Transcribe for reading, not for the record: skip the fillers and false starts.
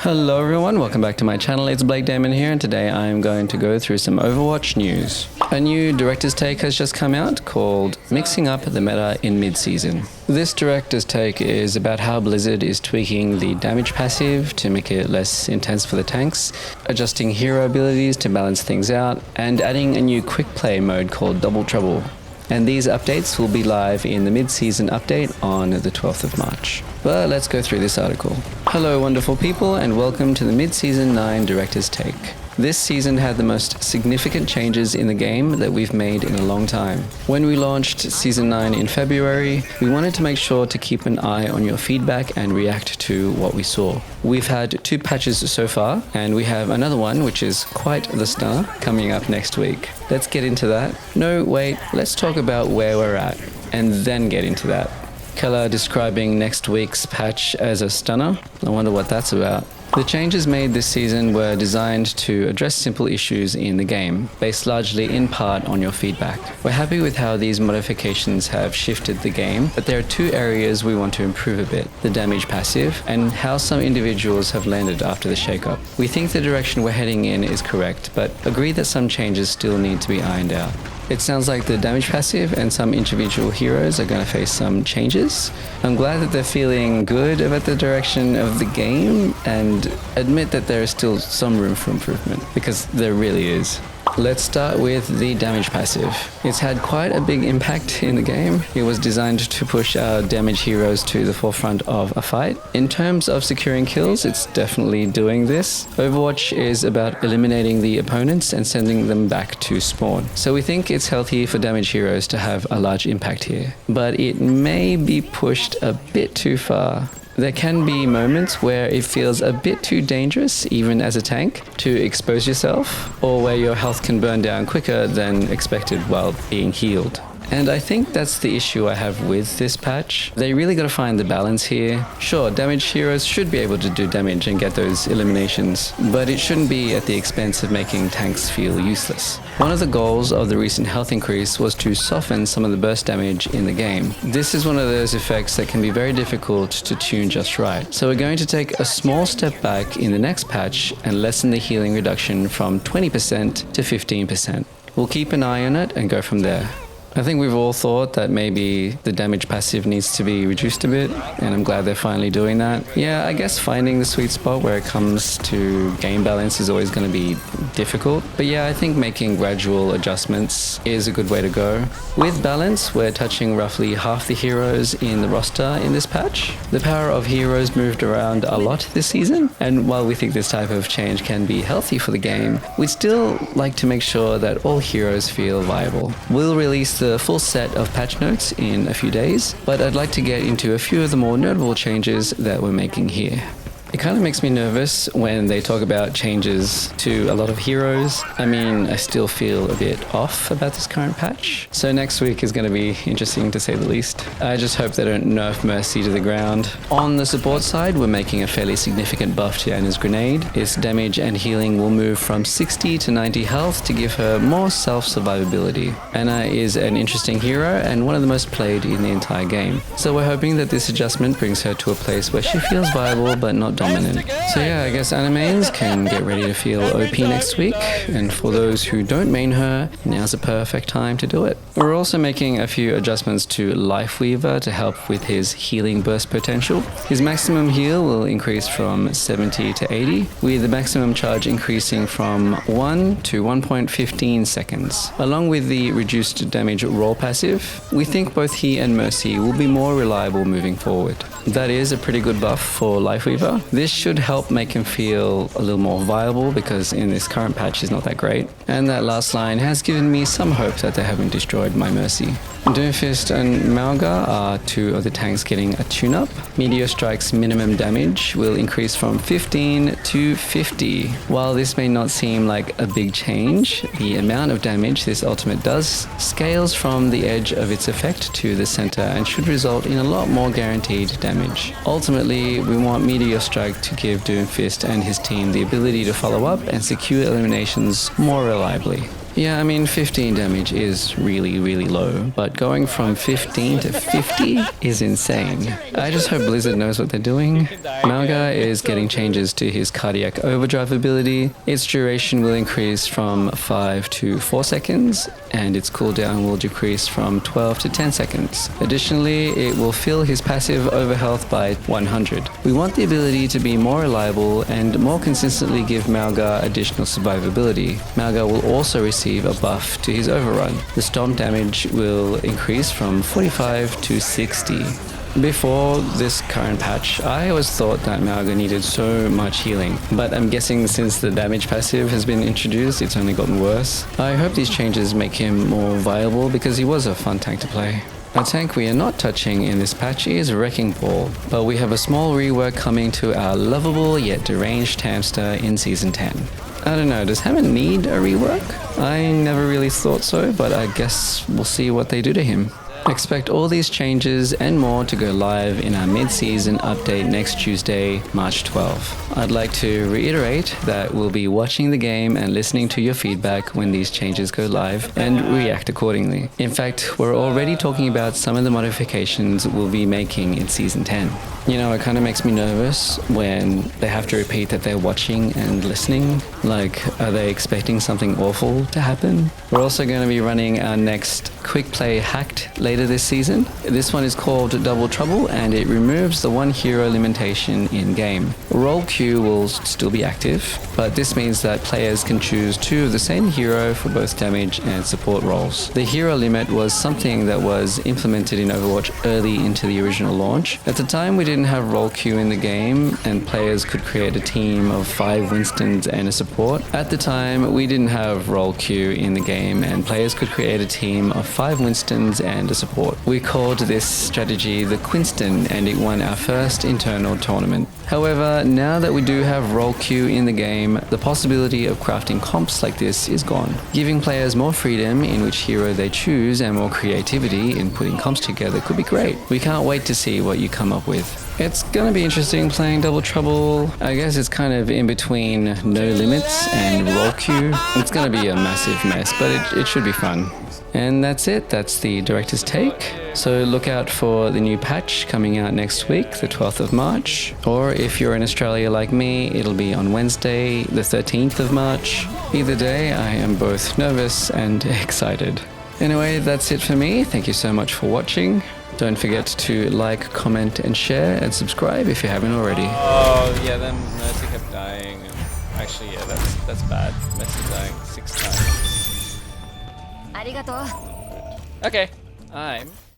Hello everyone, welcome back to my channel. It's Blake Damon here, and today I'm going to go through some Overwatch news. A new director's take has just come out called Mixing Up the Meta in Mid-Season. This director's take is about how Blizzard is tweaking the damage passive to make it less intense for the tanks, adjusting hero abilities to balance things out, and adding a new quick play mode called Double Trouble. And these updates will be live in the mid-season update on the 12th of March. But let's go through this article. Hello wonderful people, and welcome to the mid-season 9 director's take. This season had the most significant changes in the game that we've made in a long time. When we launched Season 9 in February, we wanted to make sure to keep an eye on your feedback and react to what we saw. We've had 2 patches so far, and we have another one, which is quite the stunner, coming up next week. Let's get into that. No, wait, let's talk about where we're at, and then get into that. Keller describing next week's patch as a stunner. I wonder what that's about. The changes made this season were designed to address simple issues in the game, based largely in part on your feedback. We're happy with how these modifications have shifted the game, but there are 2 areas we want to improve a bit: the damage passive and how some individuals have landed after the shakeup. We think the direction we're heading in is correct, but agree that some changes still need to be ironed out. It sounds like the damage passive and some individual heroes are going to face some changes. I'm glad that they're feeling good about the direction of the game, and admit that there is still some room for improvement, because there really is. Let's start with the damage passive. It's had quite a big impact in the game. It was designed to push our damage heroes to the forefront of a fight. In terms of securing kills, it's definitely doing this. Overwatch is about eliminating the opponents and sending them back to spawn. So we think it's healthy for damage heroes to have a large impact here. But it may be pushed a bit too far. There can be moments where it feels a bit too dangerous, even as a tank, to expose yourself, or where your health can burn down quicker than expected while being healed. And I think that's the issue I have with this patch. They really got to find the balance here. Sure, damage heroes should be able to do damage and get those eliminations, but it shouldn't be at the expense of making tanks feel useless. One of the goals of the recent health increase was to soften some of the burst damage in the game. This is one of those effects that can be very difficult to tune just right. So we're going to take a small step back in the next patch and lessen the healing reduction from 20% to 15%. We'll keep an eye on it and go from there. I think we've all thought that maybe the damage passive needs to be reduced a bit, and I'm glad they're finally doing that. Yeah, I guess finding the sweet spot where it comes to game balance is always going to be difficult, but yeah, I think making gradual adjustments is a good way to go. With balance, we're touching roughly half the heroes in the roster in this patch. The power of heroes moved around a lot this season, and while we think this type of change can be healthy for the game, we'd still like to make sure that all heroes feel viable. We'll release the full set of patch notes in a few days, but I'd like to get into a few of the more notable changes that we're making here. It kind of makes me nervous when they talk about changes to a lot of heroes. I mean, I still feel a bit off about this current patch. So next week is going to be interesting to say the least. I just hope they don't nerf Mercy to the ground. On the support side, we're making a fairly significant buff to Ana's grenade. Its damage and healing will move from 60 to 90 health to give her more self-survivability. Ana is an interesting hero and one of the most played in the entire game. So we're hoping that this adjustment brings her to a place where she feels viable but not dominant. So yeah, I guess Ana mains can get ready to feel OP next week, and for those who don't main her, now's the perfect time to do it. We're also making a few adjustments to Lifeweaver to help with his healing burst potential. His maximum heal will increase from 70 to 80, with the maximum charge increasing from 1 to 1.15 seconds. Along with the reduced damage roll passive, we think both he and Mercy will be more reliable moving forward. That is a pretty good buff for Lifeweaver. This should help make him feel a little more viable, because in this current patch he's not that great. And that last line has given me some hope that they haven't destroyed my Mercy. Doomfist and Mauga are 2 of the tanks getting a tune-up. Meteor Strike's minimum damage will increase from 15 to 50. While this may not seem like a big change, the amount of damage this ultimate does scales from the edge of its effect to the center and should result in a lot more guaranteed damage. Ultimately, we want Meteor Strike to give Doomfist and his team the ability to follow up and secure eliminations more reliably. Yeah, I mean 15 damage is really, really low, but going from 15 to 50 is insane. I just hope Blizzard knows what they're doing. Malga is getting changes to his cardiac overdrive ability. Its duration will increase from 5 to 4 seconds, and its cooldown will decrease from 12 to 10 seconds. Additionally, it will fill his passive overhealth by 100. We want the ability to be more reliable and more consistently give Malga additional survivability. Malga will also receive a buff to his overrun. The stomp damage will increase from 45 to 60. Before this current patch, I always thought that Malga needed so much healing, but I'm guessing since the damage passive has been introduced, it's only gotten worse. I hope these changes make him more viable because he was a fun tank to play. A tank we are not touching in this patch is Wrecking Ball, but we have a small rework coming to our lovable yet deranged hamster in Season 10. I don't know, does Hammond need a rework? I never really thought so, but I guess we'll see what they do to him. Expect all these changes and more to go live in our mid-season update next Tuesday, March 12. I'd like to reiterate that we'll be watching the game and listening to your feedback when these changes go live and react accordingly. In fact, we're already talking about some of the modifications we'll be making in Season 10. You know, it kind of makes me nervous when they have to repeat that they're watching and listening. Like, are they expecting something awful to happen? We're also going to be running our next Quick Play Hacked later this season. This one is called Double Trouble and it removes the one hero limitation in game. Roll queue will still be active, but this means that players can choose two of the same hero for both damage and support roles. The hero limit was something that was implemented in Overwatch early into the original launch. At the time, we didn't have roll queue in the game and players could create a team of 5 Winstons and a support. At the time, we didn't have roll queue in the game and players could create a team of 5 Winstons and a support. We called this strategy the Quinston and it won our first internal tournament. However, now that we do have roll queue in the game, the possibility of crafting comps like this is gone, giving players more freedom in which hero they choose and more creativity in putting comps together could be great. We can't wait to see what you come up with. It's gonna be interesting playing Double Trouble. I guess it's kind of in between No Limits and roll queue. It's gonna be a massive mess, but it should be fun. And that's it, that's the director's take. So look out for the new patch coming out next week, the 12th of March. Or if you're in Australia like me, it'll be on Wednesday, the 13th of March. Either day, I am both nervous and excited. Anyway, that's it for me. Thank you so much for watching. Don't forget to like, comment, and share, and subscribe if you haven't already. Oh, yeah, then Mercy kept dying. And actually, yeah, that's bad. Mercy dying 6 times. Okay, I'm